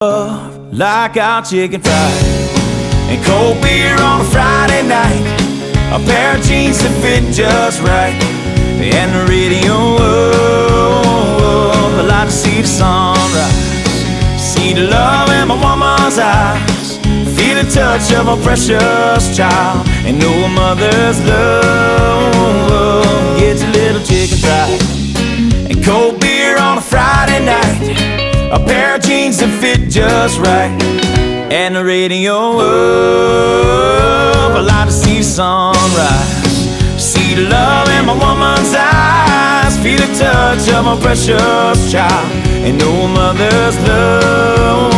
like our chicken fried and cold beer on a Friday night, a pair of jeans that fit just right, and the radio. I like to see the sunrise, see the love in my woman's eyes, feel the touch of a precious child, and know a mother's love gets a little chicken fried and cold beer on a Friday night, a pair of jeans that fit just right, and the radio up. I like to see the sunrise, see the love in my woman's eyes, feel the touch of my precious child, and know a mother's love